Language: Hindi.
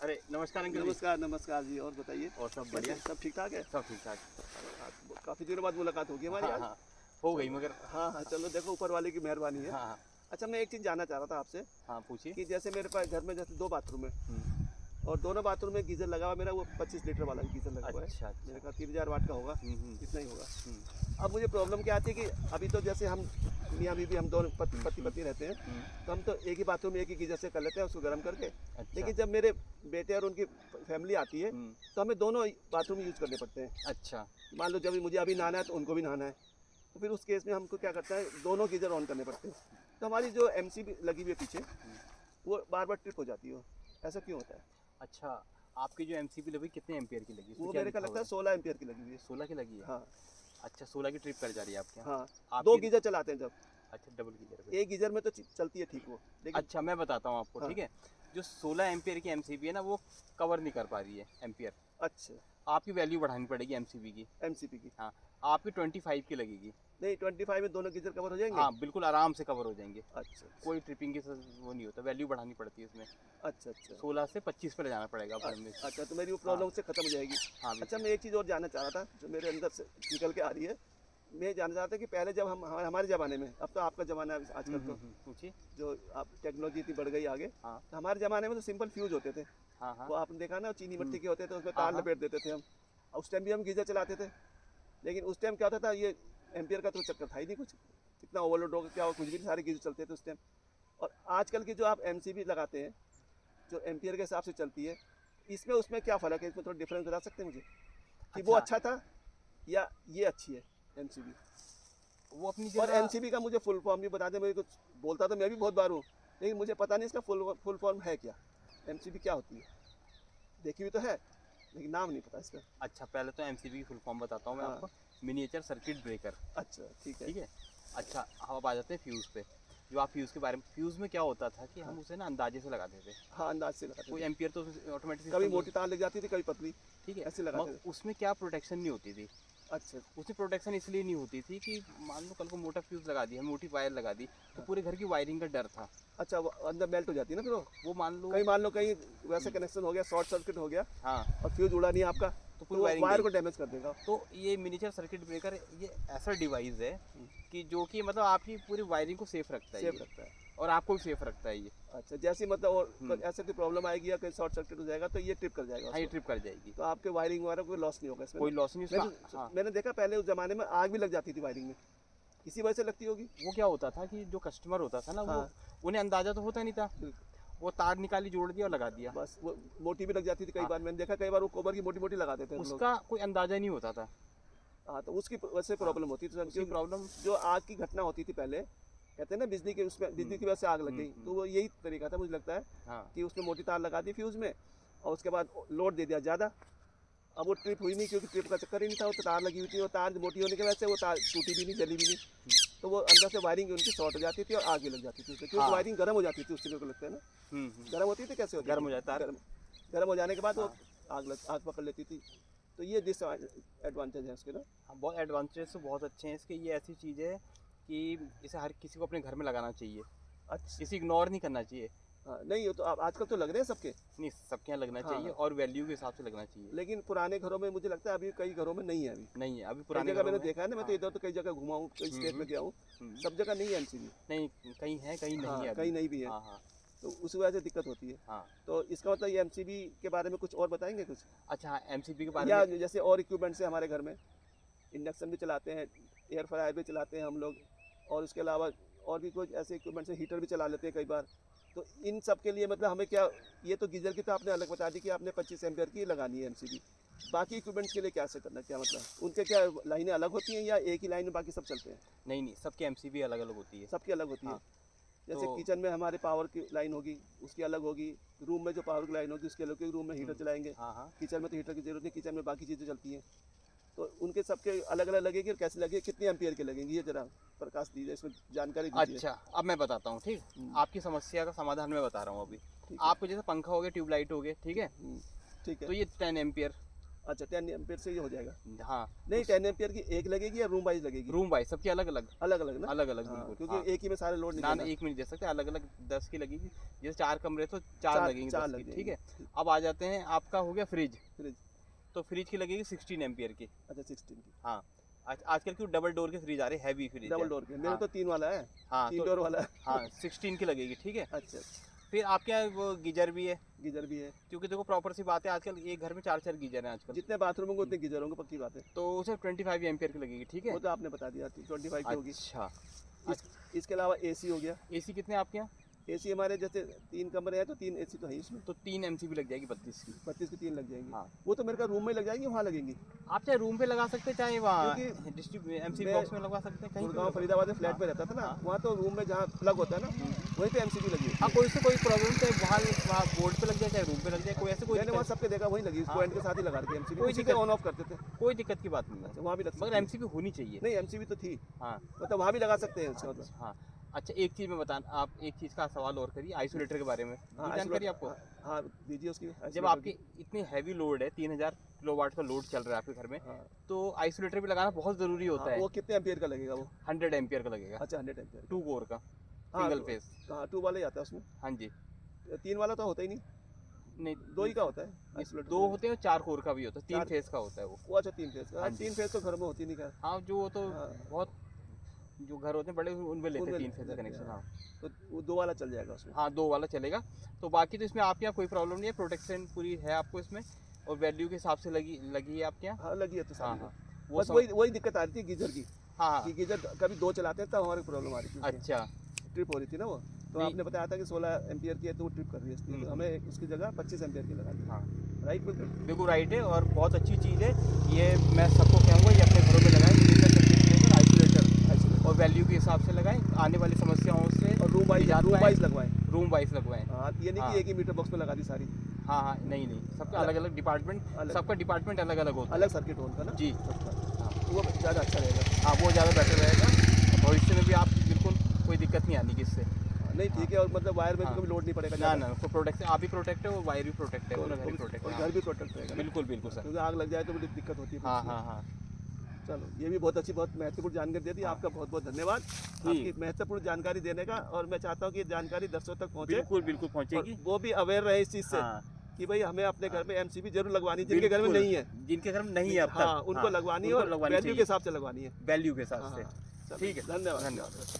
अरे नमस्कार अंकल जी। नमस्कार नमस्कार जी। और बताइए। और सब बढ़िया? सब ठीक ठाक है। सब ठीक ठाक। काफ़ी दिनों बाद मुलाकात होगी हमारी हाँ आज। हाँ, हो गई मगर। हाँ हाँ, चलो देखो ऊपर वाले की मेहरबानी है। हाँ हाँ अच्छा, मैं एक चीज़ जानना चाह रहा था आपसे हाँ, पूछिए। कि जैसे मेरे पास घर में जैसे 2 बाथरूम है हम्म, और दोनों बाथरूम में गीज़र लगा हुआ है। मेरा वो 25 लीटर वाला गीज़र लगा हुआ है। अच्छा मेरे अच्छा। का 3000 वाट का होगा, हम्म, इतना ही होगा। हम्म, अब मुझे प्रॉब्लम क्या आती है कि अभी तो जैसे हम मियाँ बीवी हम दोनों पति हम्म, पत्नी रहते हैं, हम्म, तो हम तो एक ही बाथरूम में एक ही गीज़र से कर लेते हैं उसको गर्म करके। अच्छा। लेकिन जब मेरे बेटे और उनकी फैमिली आती है हम्म, तो हमें दोनों बाथरूम यूज़ करने पड़ते हैं। अच्छा मान लो जब मुझे अभी नहाना है तो उनको भी नहाना है, तो फिर उस केस में हमको क्या करता है, दोनों गीज़र ऑन करने पड़ते हैं। तो हमारी जो एमसीबी लगी हुई है पीछे, वो बार बार ट्रिप हो जाती है। ऐसा क्यों होता है? अच्छा। आपकी जो एमसीबी लगी कितने एम्पियर की लगी, उसमें वो क्या मेरे का लिखा लगता हुआ है है? 16 एम्पियर की लगी हुई है। 16 की लगी है। हाँ अच्छा, 16 की ट्रिप कर जा रही है आपके यहाँ। हाँ, दो आपकी गीज़र चलाते हैं जब। अच्छा, डबल गीजर पे। एक गीज़र में तो चलती है ठीक वो, लेकिन अच्छा, मैं बताता हूँ आपको, हाँ। ठीक है। जो 16 एम्पियर की एमसीबी है ना, वो कवर नहीं कर पा रही है एम्पियर। अच्छा, आपकी वैल्यू बढ़ानी पड़ेगी एमसीबी की। एमसीबी की। हाँ, आपकी 25 की लगेगी। नहीं, 25 में दोनों गीज़र कवर हो जाएंगे। हाँ, बिल्कुल आराम से कवर हो जाएंगे। अच्छा कोई ट्रिपिंग की वो नहीं होता, वैल्यू बढ़ानी पड़ती है इसमें। अच्छा अच्छा 16 से 25 पे ले जाना पड़ेगा आपको अच्छा हमें। अच्छा, तो मेरी वो हाँ प्रॉब्लम उससे ख़त्म हो जाएगी। हाँ, अच्छा, बिल्कुल। मैं एक चीज़ और जानना चाह रहा था जो मेरे अंदर से निकल के आ रही है। मैं जानना चाहता था कि पहले जब हम हमारे ज़माने में, अब तो आपका ज़माना है आजकल तो, पूछिए। जो आप टेक्नोलॉजी इतनी बढ़ गई आगे, हाँ तो हमारे ज़माने में तो सिंपल फ्यूज़ होते थे। हाँ हाँ। वो आपने देखा ना, चीनी हम्म, मिट्टी के होते थे, उसमें हाँ तार हाँ। लपेट देते थे हम। और उस टाइम भी हम गीज़र चलाते थे, लेकिन उस टाइम क्या होता था, ये एम्पियर का तो चक्कर था ही नहीं कुछ। कितना ओवरलोड हो क्या हो कुछ भी नहीं, सारे गीज़र चलते थे उस टाइम। और आजकल की जो आप एमसीबी लगाते हैं, जो एम्पियर के हिसाब से चलती है, इसमें उसमें क्या फ़र्क है? इसमें थोड़ा डिफरेंस बता सकते हैं मुझे कि वो अच्छा, अच्छा था या ये अच्छी है एमसीबी? वो अपनी और जगह। एमसीबी का मुझे फुल फॉर्म भी बता दें। मेरे को बोलता तो मैं भी बहुत बार हूँ, लेकिन मुझे पता नहीं इसका फुल फॉर्म है क्या। एमसीबी क्या होती है? देखी हुई तो है, लेकिन नाम नहीं पता इसका। अच्छा, पहले तो एमसीबी की फुल फॉर्म बताता हूँ मैं हाँ, आपको। Miniature circuit breaker. अच्छा ठीक है। ठीक है। अच्छा, हम अब आ जाते हैं फ्यूज़ पे। जो आप फ्यूज़ के बारे में, फ्यूज़ में क्या होता था कि हाँ हम उसे ना अंदाजे से लगाते थे। हाँ, अंदाज से लगाते कोई थे। एम्पियर तो ऑटोमेटिक कभी सिस्टम तो। मोटी तार लग जाती थी, कभी पतली, ठीक है। ऐसे लगाते थे। मगर उसमें क्या प्रोटेक्शन नहीं होती थी। अच्छा उसमें प्रोटेक्शन इसलिए नहीं होती थी कि मान लो कल को मोटा फ्यूज़ लगा दी, हम मोटी वायर लगा दी, तो हाँ। पूरे घर की वायरिंग का डर था। अच्छा, वो अंदर मेल्ट हो जाती है ना फिर वो। वो मान लो। कहीं मान लो कहीं वैसे कनेक्शन हो गया, शॉर्ट सर्किट हो गया हाँ, और फ्यूज उड़ा नहीं आपका, तो तो पूरी वो वायरिंग वायर गई। को डैमेज कर देगा। तो ये मिनिएचर सर्किट ब्रेकर ये ऐसा डिवाइस है कि जो कि मतलब आपकी पूरी वायरिंग को सेफ रखता है सेफ ये। रखता है। और आपको भी सेफ रखता है ये। अच्छा, जैसे मतलब और हम्म, ऐसे कोई प्रॉब्लम आएगी या कोई शॉर्ट सर्किट हो जाएगा तो ये ट्रिप कर जाएगा हाँ, ये उसको। ट्रिप कर जाएगी। तो आपके वायरिंग वगैरह कोई लॉस नहीं होगा इसमें ना? कोई लॉस नहीं उसका। मैंने हाँ, मैंने देखा पहले उस ज़माने में आग भी लग जाती थी वायरिंग में, इसी वजह से लगती होगी। वो क्या होता था कि जो कस्टमर होता था ना, वो हाँ उन्हें अंदाजा तो होता नहीं था। बिल्कुल। वो तार निकाली, जोड़ दिया और लगा दिया। बस वो मोटी भी लग जाती थी, कई हाँ, बार मैंने देखा, कई बार वो कोबर की मोटी मोटी लगा देते हैं लोग। उसका कोई अंदाजा नहीं होता था। हाँ, तो उसकी वजह से हाँ, प्रॉब्लम होती थी सर, उसकी क्योंकि प्रॉब्लम। जो आग की घटना होती थी पहले, कहते हैं ना बिजली के, उसमें बिजली की वजह से आग लग गई, तो वो यही तरीका था मुझे लगता है हाँ कि उसमें मोटी तार लगा दी फ्यूज़ में और उसके बाद लोड दे दिया ज़्यादा। अब वो ट्रिप हुई नहीं, क्योंकि ट्रिप का चक्कर ही नहीं था, वो तो तार लगी हुई थी, और तार मोटी होने की वजह से वो तार टूटी भी नहीं, जली भी नहीं। तो वो अंदर से वायरिंग उनकी शॉर्ट हो जाती थी और आग भी लग जाती थी उससे, क्योंकि हाँ। वायरिंग गर्म हो जाती थी उससे, मेरे को लगता है ना। गर्म होती थी, कैसे होती गर्म थी? हो जाता है तार। गर्म गर्म हो जाने के बाद वो हाँ आग पकड़ लेती थी। तो ये डिसएडवांटेज है उसके ना। हाँ, बहुत एडवांटेज तो बहुत अच्छे हैं इसके। ये ऐसी चीज़ है कि इसे हर किसी को अपने घर में लगाना चाहिए। अच्छा। इसे इग्नोर नहीं करना चाहिए। हाँ, नहीं, ये तो आजकल तो लग रहे हैं सबके। नहीं, सबके यहाँ लगना हाँ चाहिए हाँ, और वैल्यू के हिसाब से लगना चाहिए। लेकिन पुराने घरों में मुझे लगता है अभी कई घरों में नहीं है अभी। नहीं है अभी कई पुराने जगह घरों मैंने में। देखा है ना, मैं तो हाँ। इधर तो कई जगह घुमा हूँ, कई स्टेट में गया हूँ, हम्म। सब जगह नहीं है एमसीबी। नहीं, कहीं है कहीं नहीं हाँ, है अभी। कहीं नहीं भी है। हाँ हाँ तो उस वजह से दिक्कत होती है। हाँ। तो इसका मतलब ये एमसीबी के बारे में कुछ और बताएंगे कुछ, अच्छा, हाँ, एमसीबी के बारे या में। जैसे और इक्विपमेंट्स है हमारे घर में, इंडक्शन भी चलाते हैं, एयर फ्रायर भी चलाते हैं हम लोग, और उसके अलावा और भी कुछ ऐसे इक्विपमेंट्स हैं, हीटर भी चला लेते हैं कई बार। तो इन सब के लिए मतलब हमें क्या, ये तो गीज़र की तो आपने अलग बता दी कि आपने 25 एम्पियर की लगानी है एमसीबी, बाकी इक्विपमेंट्स के लिए क्या से करना है, क्या मतलब उनके क्या लाइनें अलग होती हैं या एक ही लाइन में बाकी सब चलते हैं? नहीं नहीं, सबकी एमसीबी अलग अलग होती है। सबकी अलग होती है। हाँ, जैसे तो किचन में हमारे पावर की लाइन होगी, उसकी अलग होगी। रूम में जो पावर की लाइन होगी उसकी अलग होगी, रूम में हीटर चलाएंगे। हाँ हाँ। किचन में तो हीटर की जरूरत नहीं, किचन में बाकी चीज़ें चलती हैं। तो उनके सबके अलग अलग लगेगी, और कैसे लगेगी, कितनी एम्पियर के लगेंगे, ये जरा प्रकाश दीजिए, इसमें जानकारी दीजिए। अच्छा, अब मैं बताता हूँ, ठीक। हम्म, आपकी समस्या का समाधान मैं बता रहा हूँ अभी। ठीक है। आपको जैसे पंखा हो गया, ट्यूबलाइट हो गए, ठीक है। ठीक है। तो ये 10 एम्पियर, अच्छा 10 एम्पियर से ये हो जाएगा। हाँ नहीं 10 एम्पियर की एक लगेगी या रूम वाइज लगेगी? रूम वाइज सबकी अलग अलग अलग अलग ना? अलग अलग हाँ, बिल्कुल। क्योंकि हाँ। एक ही में सारे लोड नहीं ना ना देना। एक में नहीं दे सकते, अलग अलग 10 की लगेगी। जैसे 4 कमरे तो 4 चार लगेंगी 4 10 की, लग ठीक है। जाएंगी। अब आ जाते हैं, आपका हो गया फ्रिज। फ्रिज तो फ्रिज की लगेगी 16 एम्पियर की। अच्छा 16 की। हाँ आजकल क्यों डबल डोर के फ्रिज आ रहे हैं, हैवी फ्रिज डबल है। डोर के, मेरे हाँ तो 3 वाला है, हाँ 3 तो डोर वाला है। हाँ 16 की लगेगी, ठीक है। अच्छा फिर आपके यहाँ वो गीजर भी है, गीजर भी है। क्योंकि देखो प्रॉपर सी बात है, आजकल एक घर में 4 गीजर हैं आजकल। जितने बाथरूम होंगे उतने गीजर होंगे, पक्की बात है। तो उसे 25 एम्पियर की लगेगी, ठीक है। वो तो आपने बता दिया 25 की होगी। अच्छा इसके अलावा एसी हो गया। एसी कितने आपके यहाँ? एसी हमारे जैसे 3 कमरे हैं तो 3 एसी तो है इसमें। तो 3 एमसीबी लग जाएगी 32 की। 32 की 3 लग जाएंगी। हाँ। वो तो मेरे का रूम में लग जाएंगी, वहाँ लगेंगी। आप चाहे रूम पे लगा सकते हैं, चाहे वहाँ क्योंकि एमसीबी मैं बॉक्स में लगवा सकते हैं, कहीं पे गुड़गांव भी लगवा फरीदाबाद में सकते फ्लैट हैं। पे रहता था ना, हाँ। वहाँ तो रूम में जहाँ प्लग होता है ना, वहीं पे एमसीबी लगी होती हाँ है। कोई से कोई प्रॉब्लम चाहे वहाँ बोर्ड पे लग जाए, चाहे रूम पे लग जाए, कोई ऐसे कोई मैंने वहाँ दिक्कत, सबके देखा वहीं लगी, हाँ। पॉइंट के साथ ही लगा रखी एमसीबी, कोई उसी से दिक्कत- ऑन ऑफ करते थे। कोई दिक्कत की बात नहीं है। अच्छा वहाँ भी लग मगर सकती है। एमसीबी होनी चाहिए। नहीं एमसीबी तो थी, हाँ मतलब वहाँ भी लगा सकते हैं इसका मतलब। हाँ। अच्छा एक चीज़ मैं बताना, आप एक चीज़ का सवाल और करिए, आइसोलेटर के बारे में हाँ, ये जानकारी आपको? हाँ दीजिए उसकी। जब आइसोलेटर आपकी इतनी हैवी लोड है, 3000 किलोवाट का लोड चल रहा है आपके घर में, की। हाँ तो आइसोलेटर भी लगाना बहुत ज़रूरी होता हाँ, है। वो कितने एम्पियर का लगेगा वो? 100 एम्पियर का लगेगा, अच्छा 100 एम्पियर। 2 कोर का, हाँ सिंगल फेस। हाँ 2 वाला ही आता है उसमें, हाँ जी। 3 वाला तो होता ही नहीं, नहीं 2 ही का होता है आइसोलेटर। 2 होते हैं, 4 कोर का भी होता है, 3 चार- फेस का होता है वो। वो अच्छा 3 फेज का। हाँ जी। 3 फेज तो घर में होती नहीं खैर। हाँ जो वो तो हाँ। बहुत, जो घर होते हैं बड़े उनमें लेते हैं उनमें 3 फेस का लेते हैं, कनेक्शन। हाँ तो वो 2 वाला चल जाएगा उसमें। हाँ 2 वाला चलेगा। तो बाकी तो इसमें आपके यहाँ कोई प्रॉब्लम नहीं है, प्रोटेक्शन पूरी है आपको इसमें, और वैल्यू के हिसाब से लगी है आपके यहाँ। हाँ लगी है तो हाँ सारी। हाँ बस वही दिक्कत आ रही थी गीजर की, हाँ कि गीजर कभी 2 चलाते हैं तब हमारी प्रॉब्लम आ रही थी उसमें। अच्छा ट्रिप हो रही थी ना वो, तो नहीं। आपने बताया था कि 16 एम्पियर की है तो वो ट्रिप कर रही है इसलिए, तो हमें उसकी जगह 25 एम्पियर की लगा दी। हाँ राइट बिल्कुल। बिल्कुल राइट है, और बहुत अच्छी चीज़ है ये। मैं सबको कहूँगा ये अपने घरों में लगाएं, आइसोलेटर और वैल्यू के हिसाब से लगाएं, आने वाली समस्याओं से और रूम वाइज लगवाएं। रूम वाइज लगवाएं। हाँ ये नहीं हाँ। कि एक ही मीटर बॉक्स में लगा दी सारी, हाँ हाँ नहीं नहीं, सबका अलग अलग डिपार्टमेंट, अलग। सबका डिपार्टमेंट अलग अलग होता है। अलग सर्किट हो उनका ना जी सबका, हाँ तो वो ज़्यादा अच्छा रहेगा। हाँ वो ज़्यादा बेटर रहेगा, भविष्य में भी आप बिल्कुल कोई दिक्कत नहीं आनी किससे। नहीं ठीक है, और मतलब वायर में भी हाँ। कभी लोड नहीं पड़ेगा ना ज़्यादा। ना, तो प्रोटेक्ट आप भी प्रोटेक्ट है और वायर भी प्रोटेक्ट है, पूरा घर भी प्रोटेक्ट और है। घर भी प्रोटेक्ट रहेगा ना। बिल्कुल बिल्कुल सर। क्योंकि आग लग जाए तो बड़ी दिक्कत होती है। हाँ हाँ हाँ चलो ये भी बहुत अच्छी, बहुत महत्वपूर्ण जानकारी दे दी। हाँ। आपका बहुत बहुत धन्यवाद आपकी महत्वपूर्ण जानकारी देने का, और मैं चाहता हूँ कि ये जानकारी दर्शकों तक पहुँचे, बिल्कुल बिल्कुल और पहुँचेगी। वो भी अवेयर रहे इस चीज़ से हाँ कि भाई हमें अपने घर में एमसीबी जरूर लगवानी है, जिनके घर में बिल्कुल। नहीं है। जिनके घर में नहीं है अब तक, हाँ उनको लगवानी है, और वैल्यू के हिसाब से लगवानी है। वैल्यू के हिसाब से। हाँ, चलो, ठीक है, धन्यवाद। धन्यवाद।